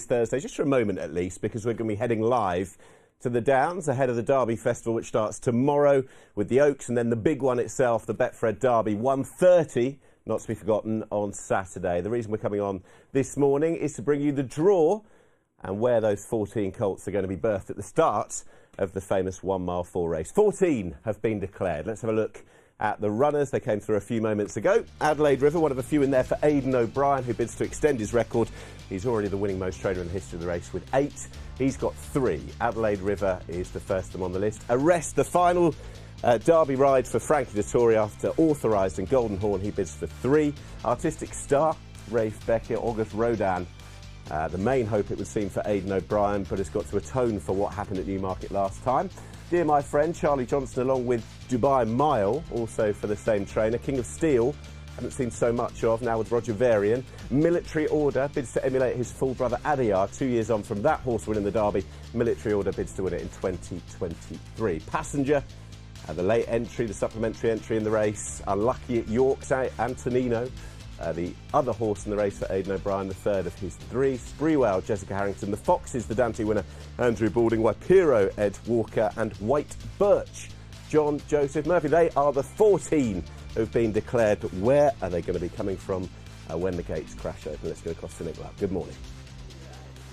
Thursday, just for a moment at least, because we're going to be heading live to the Downs ahead of the Derby Festival, which starts tomorrow with the Oaks, and then the big one itself, the Betfred Derby, 1:30, not to be forgotten, on Saturday. The reason we're coming on this morning is to bring you the draw and where those 14 colts are going to be birthed at the start of the famous 1 mile 4 race. 14 have been declared. Let's have a look at the runners. They came through a few moments ago. Adelaide River, one of a few in there for Aidan O'Brien, who bids to extend his record. He's already the winning most trader in the history of the race with 8. He's got 3. Adelaide River is the first of them on the list. Arrest, the final Derby ride for Frankie Dettori after Authorised and Golden Horn. He bids for 3. Artistic Star, Rafe Beckett, August Rodan. The main hope, it would seem, for Aidan O'Brien, but has got to atone for what happened at Newmarket last time. Dear My Friend, Charlie Johnson, along with Dubai Mile, also for the same trainer. King of Steel, haven't seen so much of, now with Roger Varian. Military Order bids to emulate his full brother Adiyar, 2 years on from that horse winning the Derby. Military Order bids to win it in 2023. Passenger, the late entry, the supplementary entry in the race. Unlucky at York's Antonino. The other horse in the race for Aidan O'Brien, the third of his 3. Spreewell, Jessica Harrington. The Foxes, the Dante winner, Andrew Balding. Waipiro, Ed Walker. And White Birch, John Joseph Murphy. They are the 14 who've been declared. But where are they going to be coming from when the gates crash open? Let's go across to Nick Love. Good morning.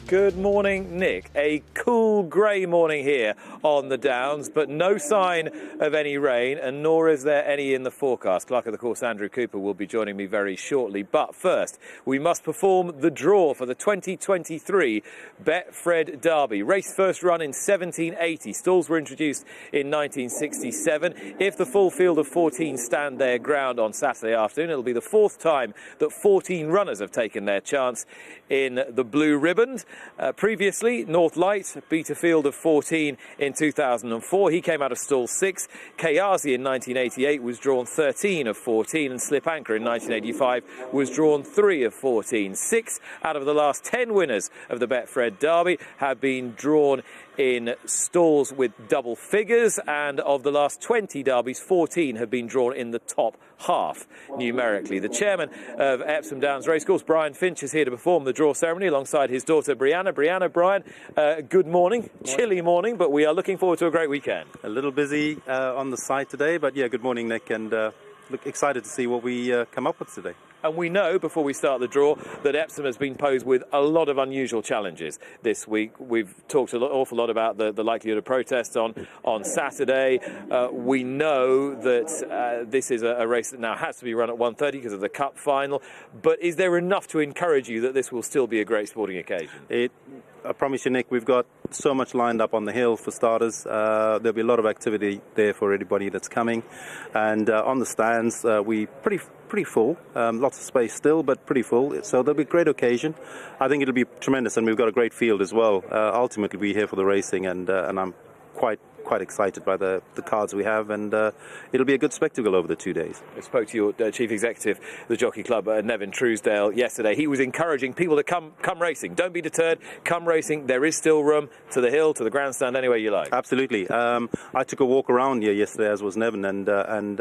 Good morning, Nick. A cool grey morning here on the Downs, but no sign of any rain, and nor is there any in the forecast. Clerk of the course, Andrew Cooper, will be joining me very shortly. But first, we must perform the draw for the 2023 Betfred Derby. Race first run in 1780. Stalls were introduced in 1967. If the full field of 14 stand their ground on Saturday afternoon, it'll be the 4th time that 14 runners have taken their chance in the blue ribbon. Previously, North Light beat a field of 14 in 2004. He came out of stall 6. Kayazi in 1988 was drawn 13 of 14, and Slip Anchor in 1985 was drawn 3 of 14. 6 out of the last 10 winners of the Betfred Derby have been drawn in stalls with double figures, and of the last 20 derbies, 14 have been drawn in the top half numerically. The chairman of Epsom Racecourse, Brian Finch, is here to perform the draw ceremony alongside his daughter Brianna. Brian, good morning. Chilly morning, but we are looking forward to a great weekend. A little busy on the site today, but yeah, good morning, Nick, and excited to see what we come up with today. And we know, before we start the draw, that Epsom has been posed with a lot of unusual challenges this week. We've talked an awful lot about the likelihood of protests on Saturday. We know that this is a race that now has to be run at 1:30 because of the Cup final. But is there enough to encourage you that this will still be a great sporting occasion? I promise you, Nick, we've got so much lined up on the hill for starters. There'll be a lot of activity there for anybody that's coming. And on the stands, we pretty full. Lots of space still, but pretty full. So there'll be a great occasion. I think it'll be tremendous, and we've got a great field as well. Ultimately, we're here for the racing, and I'm quite excited by the cards we have, and it'll be a good spectacle over the 2 days. I spoke to your chief executive, the Jockey Club, Nevin Truesdale, yesterday. He was encouraging people to come racing. Don't be deterred. Come racing. There is still room to the hill, to the grandstand, anywhere you like. Absolutely. I took a walk around here yesterday, as was Nevin, and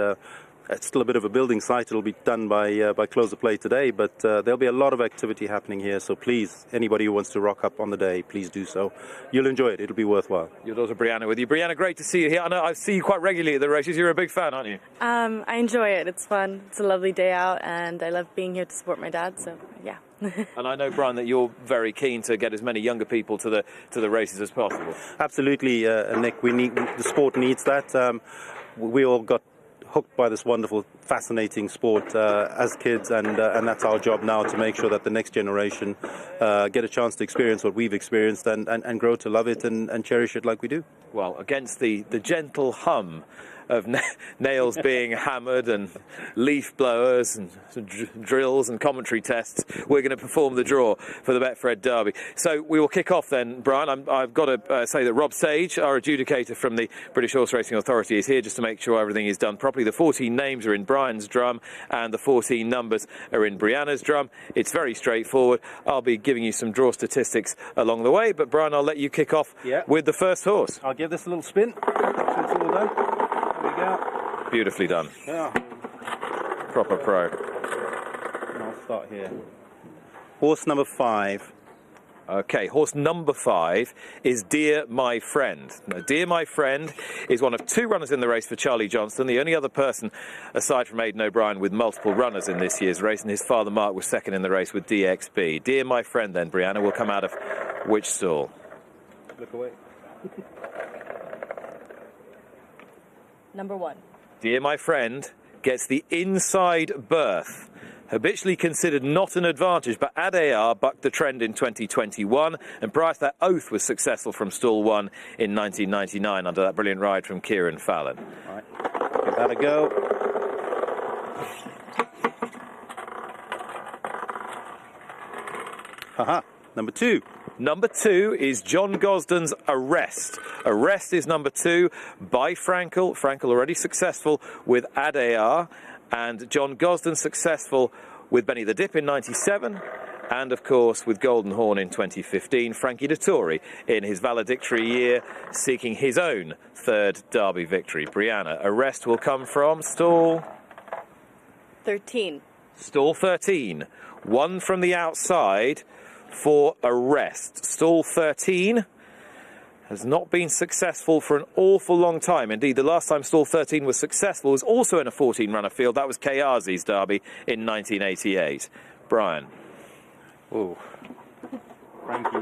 it's still a bit of a building site. It'll be done by close of play today, but there'll be a lot of activity happening here. So please, anybody who wants to rock up on the day, please do so. You'll enjoy it. It'll be worthwhile. Your daughter Brianna with you. Brianna, great to see you here. I know I see you quite regularly at the races. You're a big fan, aren't you? I enjoy it. It's fun. It's a lovely day out, and I love being here to support my dad. So yeah. And I know, Brian, that you're very keen to get as many younger people to the races as possible. Absolutely, Nick. The sport needs that. We all got hooked by this wonderful, fascinating sport as kids, and that's our job now, to make sure that the next generation get a chance to experience what we've experienced and grow to love it and cherish it like we do. Well, against the gentle hum of nails being hammered and leaf blowers and drills and commentary tests, we're going to perform the draw for the Betfred Derby. So we will kick off then, Brian. I've got to say that Rob Sage, our adjudicator from the British Horse Racing Authority, is here just to make sure everything is done properly. The 14 names are in Brian's drum and the 14 numbers are in Brianna's drum. It's very straightforward. I'll be giving you some draw statistics along the way, but Brian, I'll let you kick off with the first horse. I'll give this a little spin. So it's all done. There we go. Beautifully done. Yeah. Proper pro. And I'll start here. Horse number 5, OK, horse number 5 is Dear My Friend. Now, Dear My Friend is one of 2 runners in the race for Charlie Johnston, the only other person, aside from Aidan O'Brien, with multiple runners in this year's race, and his father Mark was second in the race with DXB. Dear My Friend, then, Brianna, will come out of which stall? Look away. Number 1. Dear My Friend gets the inside berth. Habitually considered not an advantage, but Adayar bucked the trend in 2021, and prior to that, Oath was successful from stall 1 in 1999 under that brilliant ride from Kieran Fallon. All right, give that a go. Haha, number 2. Number 2 is John Gosden's Arrest. Arrest is number 2 by Frankel. Frankel already successful with Adayar, and John Gosden successful with Benny the Dip in 97, and of course with Golden Horn in 2015. Frankie Dettori in his valedictory year, seeking his own 3rd Derby victory. Brianna, Arrest will come from stall 13. Stall 13. 1 from the outside for Arrest. Stall 13 has not been successful for an awful long time. Indeed, the last time stall 13 was successful was also in a 14-runner field. That was Kayazi's Derby in 1988. Brian. Oh, Frankie.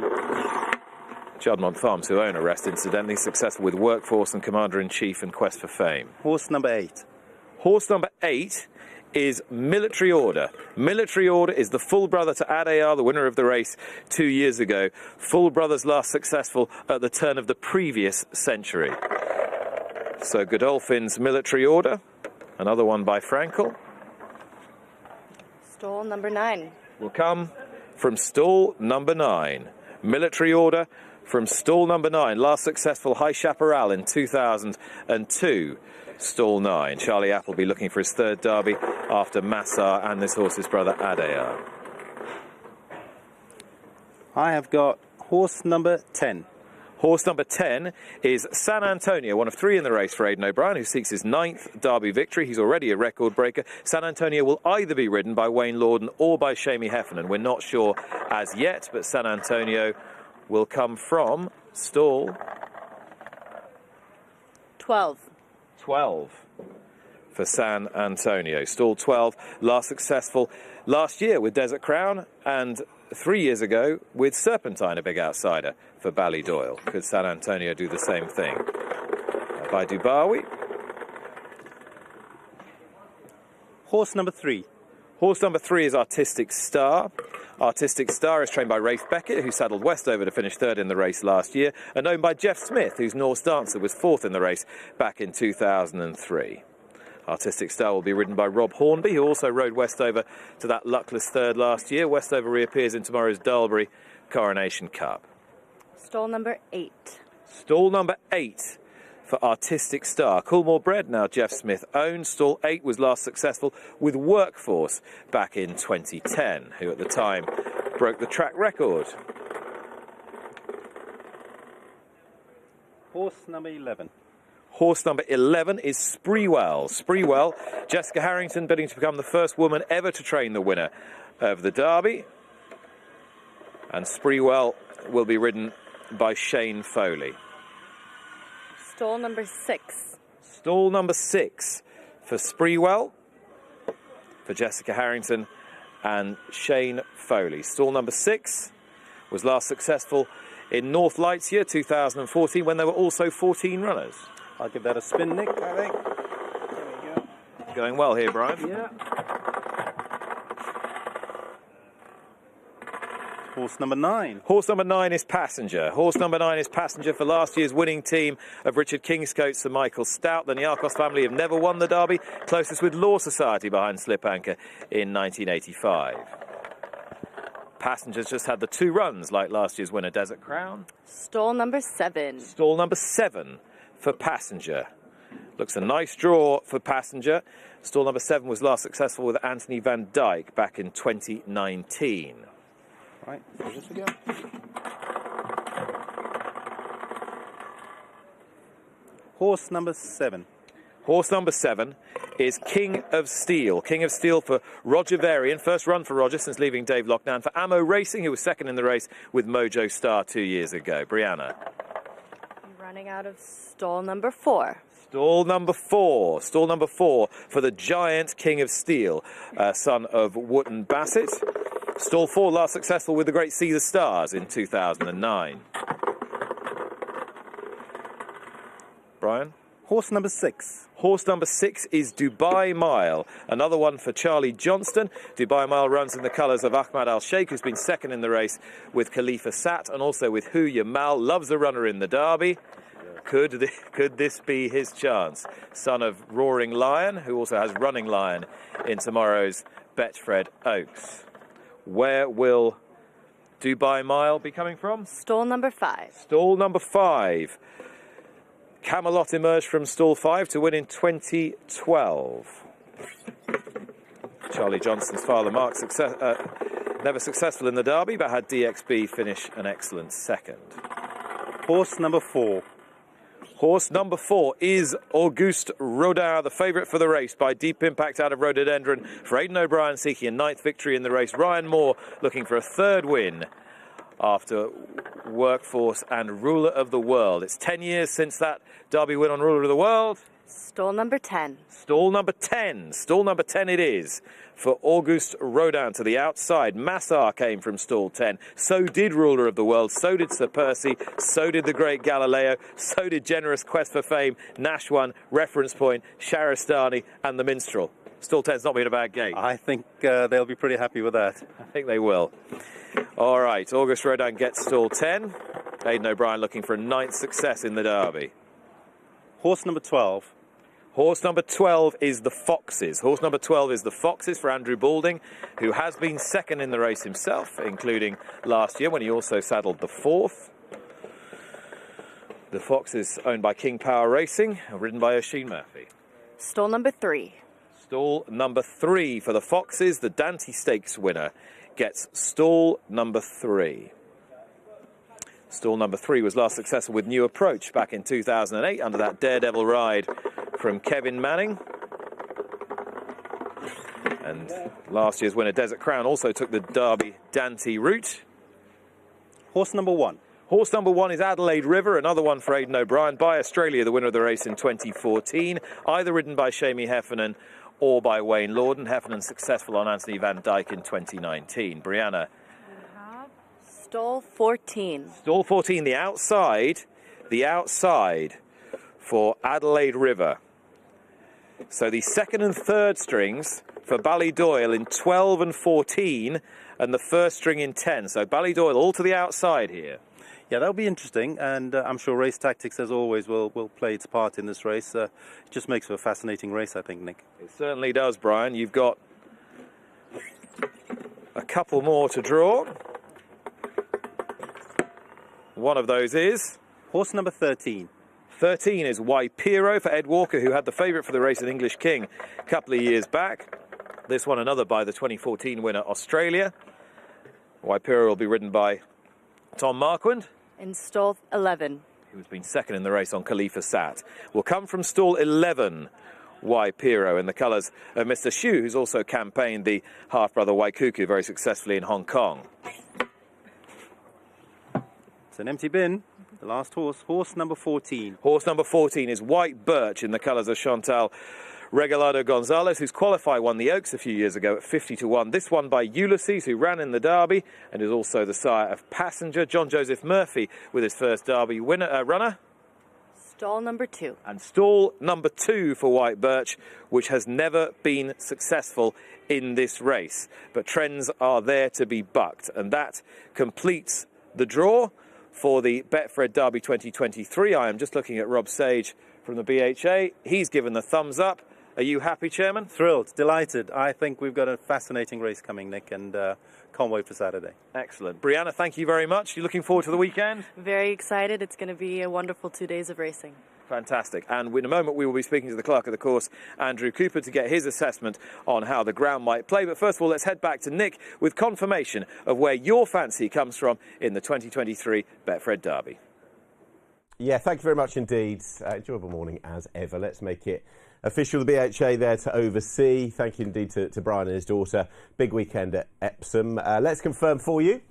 Juddmonte Farms, who own Arrest, incidentally, successful with Workforce and Commander-in-Chief and Quest for Fame. Horse number 8. Horse number 8 is Military Order. Military Order is the full brother to Adayar, the winner of the race 2 years ago. Full brothers last successful at the turn of the previous century. So Godolphin's Military Order, another one by Frankel, Stall number 9. will come from stall number 9. Military Order from stall number 9. Last successful High Chaparral in 2002. Stall 9. Charlie Appleby looking for his 3rd Derby after Massar and this horse's brother Adayar. I have got horse number 10. Horse number 10 is San Antonio, one of 3 in the race for Aidan O'Brien, who seeks his 9th Derby victory. He's already a record breaker. San Antonio will either be ridden by Wayne Lorden or by Shamie Heffernan. We're not sure as yet, but San Antonio will come from stall 12. 12 for San Antonio. Stall 12, last successful last year with Desert Crown, and 3 years ago with Serpentine, a big outsider for Ballydoyle. Could San Antonio do the same thing? By Dubawi. Horse number 3. Horse number 3 is Artistic Star. Artistic Star is trained by Rafe Beckett, who saddled Westover to finish 3rd in the race last year, and owned by Jeff Smith, whose Norse Dancer was 4th in the race back in 2003. Artistic Star will be ridden by Rob Hornby, who also rode Westover to that luckless 3rd last year. Westover reappears in tomorrow's Dalbury Coronation Cup. Stall number 8. Stall number 8 for Artistic Star. Coolmore bred, now Jeff Smith owned. Stall 8 was last successful with Workforce back in 2010, who at the time broke the track record. Horse number 11. Horse number 11 is Spreewell. Spreewell, Jessica Harrington bidding to become the first woman ever to train the winner of the Derby. And Spreewell will be ridden by Shane Foley. Stall number 6. Stall number 6 for Spreewell, for Jessica Harrington and Shane Foley. Stall number 6 was last successful in North Lights year 2014 when there were also 14 runners. I'll give that a spin, Nick, I think. There we go. Going well here, Brian. Yeah. Horse number 9. Horse number 9 is Passenger. Horse number 9 is Passenger for last year's winning team of Richard Kingscote, Sir Michael Stout. The Niarchos family have never won the Derby, closest with Law Society behind Slip Anchor in 1985. Passenger's just had the 2 runs like last year's winner, Desert Crown. Stall number 7. Stall number 7 for Passenger. Looks a nice draw for Passenger. Stall number 7 was last successful with Anthony Van Dyke back in 2019. Right, so this we go. Horse number 7. Horse number 7 is King of Steel. King of Steel for Roger Varian. First run for Roger since leaving Dave Lockdown. For Ammo Racing, who was second in the race with Mojo Star 2 years ago. Brianna. Running out of stall number 4. Stall number 4. Stall number 4 for the giant King of Steel, son of Wootton Bassett. Stall 4 last successful with the great Caesar Stars in 2009. Brian? Horse number 6. Horse number 6 is Dubai Mile, another one for Charlie Johnston. Dubai Mile runs in the colours of Ahmad Al Sheikh, who's been second in the race with Khalifa Sat, and also with Hu Yamal. Loves a runner in the Derby. Could this be his chance? Son of Roaring Lion, who also has Running Lion in tomorrow's Betfred Oaks. Where will Dubai Mile be coming from? Stall number 5. Stall number 5. Camelot emerged from stall 5 to win in 2012. Charlie Johnston's father, Mark, never successful in the Derby, but had DXB finish an excellent second. Horse number 4. Horse number 4 is Auguste Rodin, the favourite for the race by Deep Impact out of Rhododendron for Aidan O'Brien, seeking a 9th victory in the race. Ryan Moore looking for a 3rd win after Workforce and Ruler of the World. It's 10 years since that Derby win on Ruler of the World. Stall number 10. Stall number 10. Stall number 10 it is for Auguste Rodin to the outside. Massar came from stall 10. So did Ruler of the World. So did Sir Percy. So did the Great Galileo. So did Generous Quest for Fame, Nash One, Reference Point, Sharistani and the Minstrel. Stall 10's not been a bad gate. I think they'll be pretty happy with that. I think they will. All right, Auguste Rodin gets stall 10. Aidan O'Brien looking for a 9th success in the Derby. Horse number 12. Horse number 12 is the Foxes. Horse number 12 is the Foxes for Andrew Balding, who has been second in the race himself, including last year when he also saddled the 4th. The Foxes owned by King Power Racing, ridden by Oisin Murphy. Stall number 3. Stall number 3 for the Foxes. The Dante Stakes winner gets stall number 3. Stall number 3 was last successful with New Approach back in 2008 under that daredevil ride from Kevin Manning. And last year's winner, Desert Crown, also took the Derby Dante route. Horse number 1. Horse number 1 is Adelaide River, another one for Aidan O'Brien by Australia, the winner of the race in 2014, either ridden by Shamie Heffernan or by Wayne Lorden. Heffernan successful on Anthony Van Dyke in 2019. Brianna. Stall 14. Stall 14, the outside for Adelaide River. So the 2nd and 3rd strings for Ballydoyle in 12 and 14 and the 1st string in 10. So Ballydoyle all to the outside here. Yeah, that'll be interesting, and I'm sure race tactics, as always, will play its part in this race. It just makes for a fascinating race, I think, Nick. It certainly does, Brian. You've got a couple more to draw. One of those is horse number 13. 13 is Waipiro for Ed Walker, who had the favourite for the race in English King a couple of years back. This one another by the 2014 winner Australia. Waipiro will be ridden by Tom Marquand. In stall 11. Who's been second in the race on Khalifa Sat. Will come from stall 11, Waipiro, in the colours of Mr. Xu, who's also campaigned the half-brother Waikuku very successfully in Hong Kong. It's an empty bin. The last horse, horse number 14. Horse number 14 is White Birch in the colours of Chantal Regalado Gonzalez, who's qualified, won the Oaks a few years ago at 50-1. This one by Ulysses, who ran in the Derby and is also the sire of Passenger. John Joseph Murphy with his first Derby runner. Stall number 2. And stall number 2 for White Birch, which has never been successful in this race. But trends are there to be bucked. And that completes the draw for the Betfred Derby 2023. I am just looking at Rob Sage from the BHA. He's given the thumbs up. Are you happy, Chairman? Thrilled, delighted. I think we've got a fascinating race coming, Nick, and can't wait for Saturday. Excellent. Brianna, thank you very much. You looking forward to the weekend? Very excited. It's going to be a wonderful 2 days of racing. Fantastic. And in a moment, we will be speaking to the clerk of the course, Andrew Cooper, to get his assessment on how the ground might play. But first of all, let's head back to Nick with confirmation of where your fancy comes from in the 2023 Betfred Derby. Yeah, thank you very much indeed. Enjoyable morning as ever. Let's make it official, the BHA there to oversee. Thank you indeed to Brian and his daughter. Big weekend at Epsom. Let's confirm for you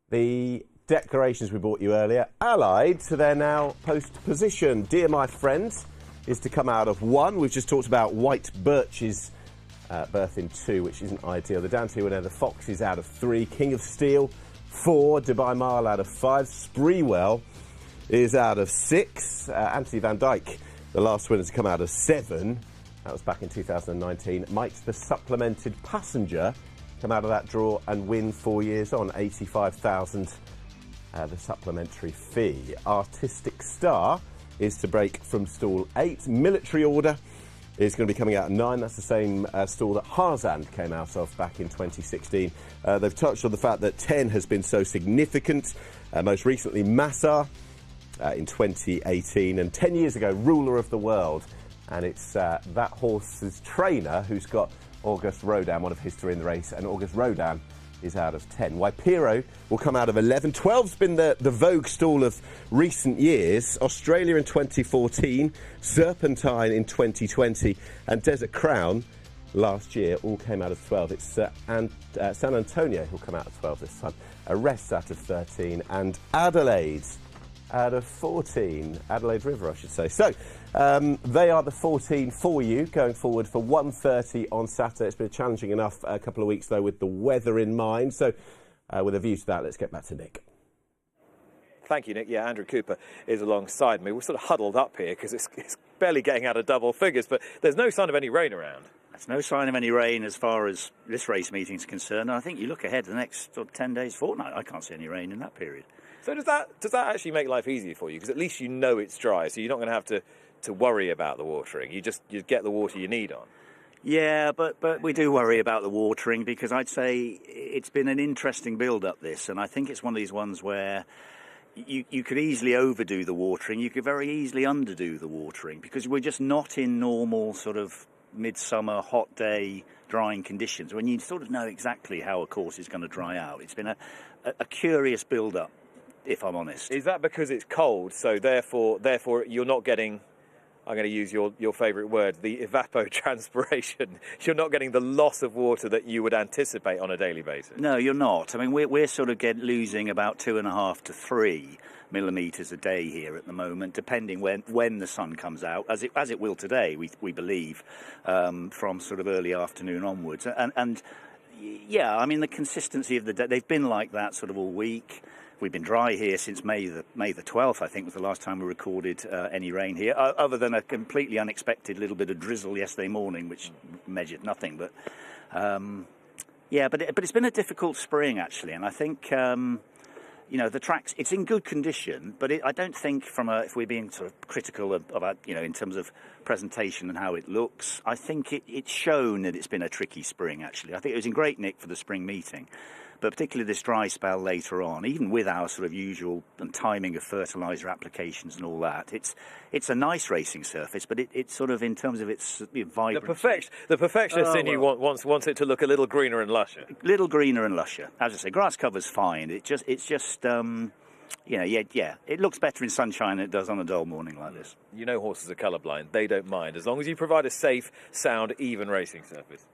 the declarations we brought you earlier. Allied to their now post position. Dear My Friends is to come out of 1. We've just talked about White Birch's berth in 2, which isn't ideal. The Dante winner, the Fox, is out of 3. King of Steel, 4. Dubai Mile out of 5. Spreewell is out of 6. Anthony Van Dyke, the last winner to come out of 7. That was back in 2019. Might the Supplemented Passenger come out of that draw and win 4 years on? 85,000, the supplementary fee. Artistic Star is to break from stall 8. Military Order is going to be coming out at 9. That's the same stall that Harzand came out of back in 2016. They've touched on the fact that 10 has been so significant. Most recently, Massa in 2018. And 10 years ago, Ruler of the World. And it's that horse's trainer who's got August Rodin, one of history in the race. And August Rodin is out of 10. Waipiro will come out of 11. 12's been the vogue stall of recent years. Australia in 2014, Serpentine in 2020, and Desert Crown last year all came out of 12. It's San Antonio who'll come out of 12 this time. Arrest out of 13, and Adelaide out of 14. Adelaide River, I should say. So they are the 14 for you going forward for 1:30 on Saturday. It's been challenging enough a couple of weeks, though, with the weather in mind. So with a view to that, let's get back to Nick. Thank you, Nick. Yeah, Andrew Cooper is alongside me. We're sort of huddled up here because it's barely getting out of double figures, but there's no sign of any rain around. There's no sign of any rain as far as this race meeting is concerned. I think you look ahead to the next sort of 10 days, fortnight, I can't see any rain in that period. So does that actually make life easier for you? Because at least you know it's dry, so you're not going to have to worry about the watering. You get the water you need on. Yeah, but we do worry about the watering because I'd say it's been an interesting build-up, this, and I think it's one of these ones where you could easily overdo the watering. You could very easily underdo the watering because we're just not in normal sort of midsummer, hot day, drying conditions when you sort of know exactly how a course is going to dry out. It's been a curious build-up, if I'm honest. Is that because it's cold, so therefore you're not getting, I'm going to use your favourite word, the evapotranspiration? You're not getting the loss of water that you would anticipate on a daily basis? No, you're not. I mean, we're sort of losing about 2.5 to 3 millimetres a day here at the moment, depending when the sun comes out, as it will today, we believe, from sort of early afternoon onwards. And yeah, I mean, the consistency of the day, they've been like that sort of all week. We've been dry here since May the 12th, I think, was the last time we recorded any rain here, other than a completely unexpected little bit of drizzle yesterday morning, which measured nothing. But yeah, but it's been a difficult spring, actually, and I think the tracks, it's in good condition, but I don't think if we're being sort of critical about, in terms of presentation and how it looks, I think it's shown that it's been a tricky spring, actually. I think it was in great nick for the spring meeting. But particularly this dry spell later on, even with our sort of usual timing of fertiliser applications and all that, it's a nice racing surface, but it's sort of in terms of its vibrancy. The perfectionist in you wants it to look a little greener and lusher. Little greener and lusher. As I say, grass cover's fine. It looks better in sunshine than it does on a dull morning like this. You know horses are colourblind. They don't mind, as long as you provide a safe, sound, even racing surface.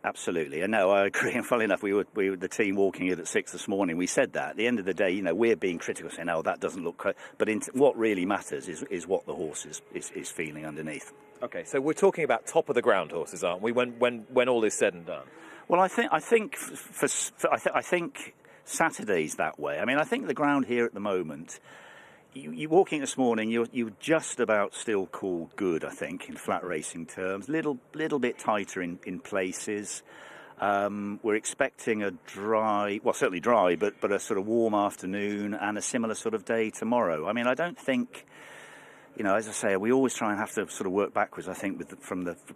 Absolutely. And no, I agree. And funnily enough, we were the team walking it at 6 this morning. We said that. At the end of the day, we're being critical, saying, oh, that doesn't look... But what really matters is what the horse is feeling underneath. OK, so we're talking about top-of-the-ground horses, aren't we, when all is said and done? Well, I think Saturday's that way. I mean, I think the ground here at the moment... You're walking this morning, you're just about still called good, I think, in flat racing terms. Little bit tighter in places. We're expecting a dry, well, certainly dry, but a sort of warm afternoon and a similar sort of day tomorrow. I mean, I don't think, as I say, we always try and have to sort of work backwards, I think,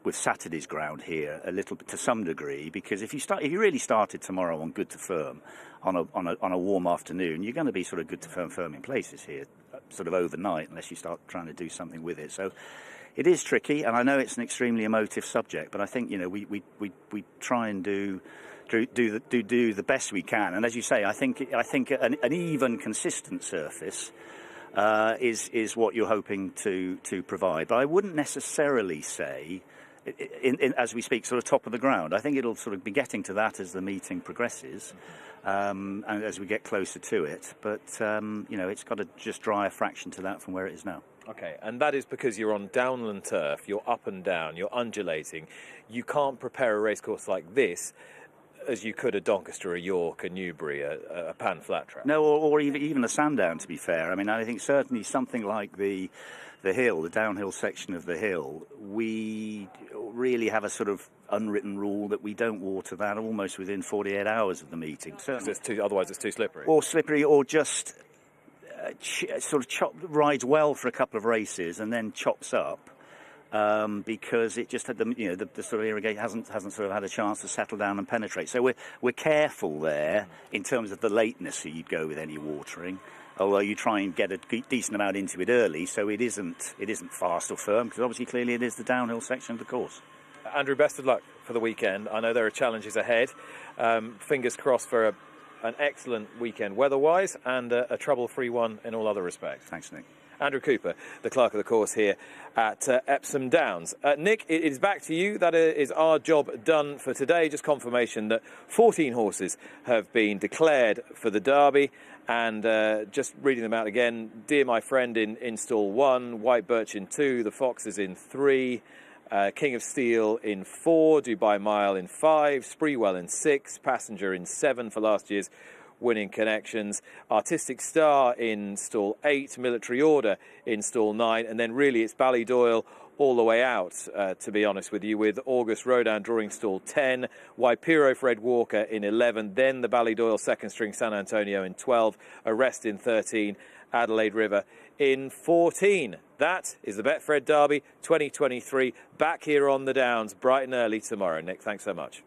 with Saturday's ground here a little bit to some degree, because if you really started tomorrow on good to firm on a warm afternoon, you're going to be sort of good to firm in places here, sort of overnight, unless you start trying to do something with it. So it is tricky, and I know it's an extremely emotive subject, but I think we try and do the best we can. And as you say, I think an even, consistent surface is what you're hoping to provide. But I wouldn't necessarily say, as we speak, sort of top of the ground. I think it'll sort of be getting to that as the meeting progresses, and as we get closer to it. But it's got to just dry a fraction to that from where it is now. Okay, and that is because you're on downland turf, you're up and down, you're undulating. You can't prepare a racecourse like this as you could a Doncaster, a York, a Newbury, a Pan flat track. No, or even a Sandown, to be fair. I mean, I think certainly something like the hill, the downhill section of the hill, we really have a sort of unwritten rule that we don't water that almost within 48 hours of the meeting. Otherwise it's too slippery. Or slippery, or just rides well for a couple of races and then chops up. Because it just had the sort of irrigation hasn't sort of had a chance to settle down and penetrate. So we're careful there in terms of the lateness you'd go with any watering. Although you try and get a decent amount into it early, so it isn't fast or firm, because obviously clearly it is the downhill section of the course. Andrew, best of luck for the weekend. I know there are challenges ahead. Fingers crossed for an excellent weekend weather-wise and a trouble-free one in all other respects. Thanks, Nick. Andrew Cooper, the clerk of the course here at Epsom Downs. Nick, it is back to you. That is our job done for today. Just confirmation that 14 horses have been declared for the Derby. And just reading them out again, Dear My Friend in stall 1, White Birch in 2, The Foxes in 3, King of Steel in 4, Dubai Mile in 5, Spreewell in 6, Passenger in 7 for last year's Winning Connections, Artistic Star in stall 8, Military Order in stall 9, and then really it's Ballydoyle all the way out, to be honest with you, with August Rodan drawing stall 10, Waipiro for Ed Walker in 11, then the Ballydoyle second string San Antonio in 12, Arrest in 13, Adelaide River in 14. That is the Betfred Derby 2023, back here on the Downs bright and early tomorrow. Nick, thanks so much.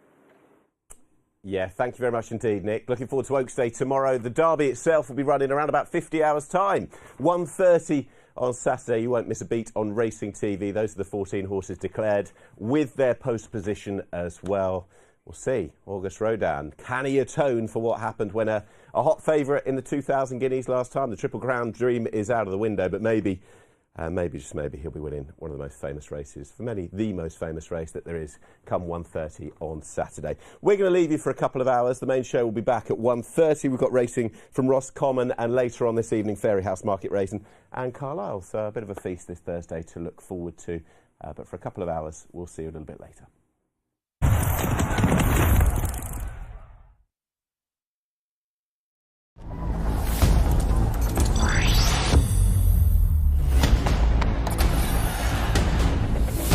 Yeah, thank you very much indeed, Nick. Looking forward to Oaks Day tomorrow. The Derby itself will be running around about 50 hours' time. 1:30 on Saturday. You won't miss a beat on Racing TV. Those are the 14 horses declared with their post position as well. We'll see. August Rodan, can he atone for what happened when a hot favourite in the 2,000 guineas last time? The Triple Crown dream is out of the window, but maybe, just maybe, he'll be winning one of the most famous races, for many the most famous race that there is, come 1:30 on Saturday. We're going to leave you for a couple of hours. The main show will be back at 1:30. We've got racing from Roscommon, and later on this evening, Fairyhouse Market Racing and Carlisle. So a bit of a feast this Thursday to look forward to. But for a couple of hours, we'll see you a little bit later.